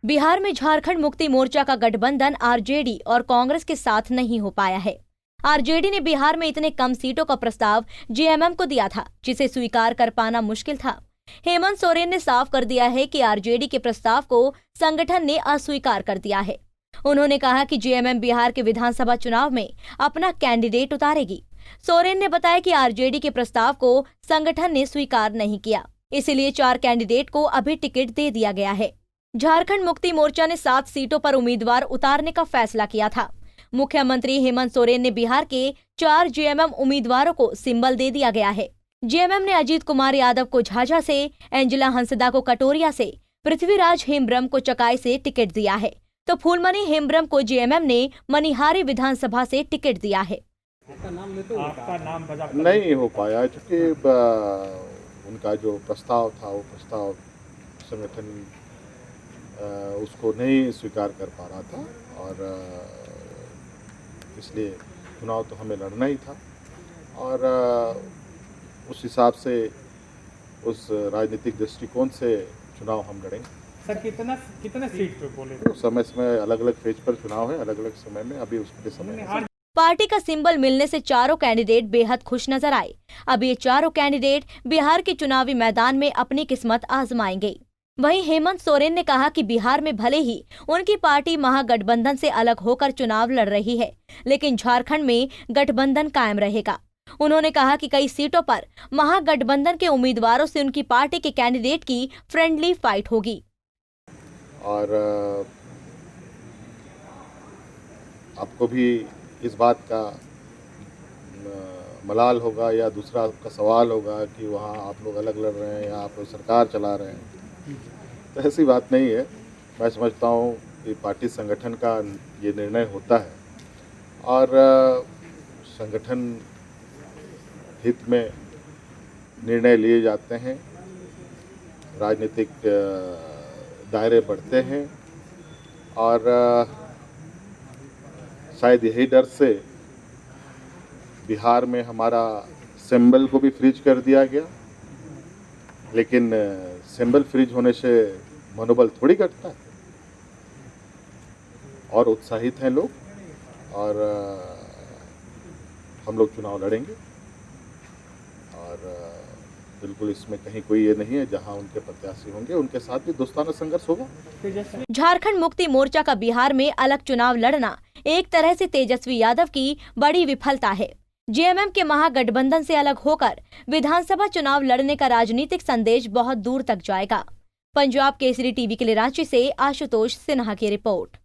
बिहार में झारखंड मुक्ति मोर्चा का गठबंधन आरजेडी और कांग्रेस के साथ नहीं हो पाया है। आरजेडी ने बिहार में इतने कम सीटों का प्रस्ताव जेएमएम को दिया था, जिसे स्वीकार कर पाना मुश्किल था। हेमंत सोरेन ने साफ कर दिया है कि आरजेडी के प्रस्ताव को संगठन ने अस्वीकार कर दिया है। उन्होंने कहा कि जेएमएम बिहार के विधानसभा चुनाव में अपना कैंडिडेट उतारेगी। सोरेन ने बताया कि आरजेडी के प्रस्ताव को संगठन ने स्वीकार नहीं किया, इसलिए 4 कैंडिडेट को अभी टिकट दे दिया गया है। झारखंड मुक्ति मोर्चा ने 7 सीटों पर उम्मीदवार उतारने का फैसला किया था। मुख्यमंत्री हेमंत सोरेन ने बिहार के 4 जेएमएम उम्मीदवारों को सिंबल दे दिया गया है। जेएमएम ने अजीत कुमार यादव को झाझा से, एंजेला हंसदा को कटोरिया से, पृथ्वीराज हेम्ब्रम को चकाई से टिकट दिया है, तो फूलमणि हेम्ब्रम को जेएमएम ने मनिहारी विधानसभा से टिकट दिया है। आपका नाम नहीं हो पाया क्योंकि उनका जो प्रस्ताव था वो प्रस्ताव संगठन उसको नहीं स्वीकार कर पा रहा था और इसलिए चुनाव तो हमें लड़ना ही था और उस हिसाब से उस राजनीतिक दृष्टिकोण से चुनाव हम लड़ेंगे। सर कितना सीट पे बोले? तो समय अलग अलग फेज पर चुनाव है, अलग अलग समय में, अभी उसके समय है। पार्टी का सिंबल मिलने से चारों कैंडिडेट बेहद खुश नजर आए। अब ये चारों कैंडिडेट बिहार के चुनावी मैदान में अपनी किस्मत आजमाएंगे। वहीं हेमंत सोरेन ने कहा कि बिहार में भले ही उनकी पार्टी महागठबंधन से अलग होकर चुनाव लड़ रही है, लेकिन झारखंड में गठबंधन कायम रहेगा। उन्होंने कहा कि कई सीटों पर महागठबंधन के उम्मीदवारों से उनकी पार्टी के कैंडिडेट की फ्रेंडली फाइट होगी। और आपको भी इस बात का मलाल होगा या दूसरा आपका सवाल होगा कि वहाँ आप लोग अलग लड़ रहे हैं या आप लोग सरकार चला रहे हैं, तो ऐसी बात नहीं है। मैं समझता हूँ कि पार्टी संगठन का ये निर्णय होता है और संगठन हित में निर्णय लिए जाते हैं, राजनीतिक दायरे बढ़ते हैं और शायद यही डर से बिहार में हमारा सिंबल को भी फ्रीज कर दिया गया, लेकिन सिंबल फ्रीज होने से मनोबल थोड़ी घटता है और उत्साहित हैं लोग और हम लोग चुनाव लड़ेंगे और बिल्कुल इसमें कहीं कोई ये नहीं है, जहां उनके प्रत्याशी होंगे उनके साथ भी दोस्ताना संघर्ष होगा। झारखंड मुक्ति मोर्चा का बिहार में अलग चुनाव लड़ना एक तरह से तेजस्वी यादव की बड़ी विफलता है। जेएमएम के महागठबंधन से अलग होकर विधानसभा चुनाव लड़ने का राजनीतिक संदेश बहुत दूर तक जाएगा। पंजाब केसरी टीवी के लिए रांची से आशुतोष सिन्हा की रिपोर्ट।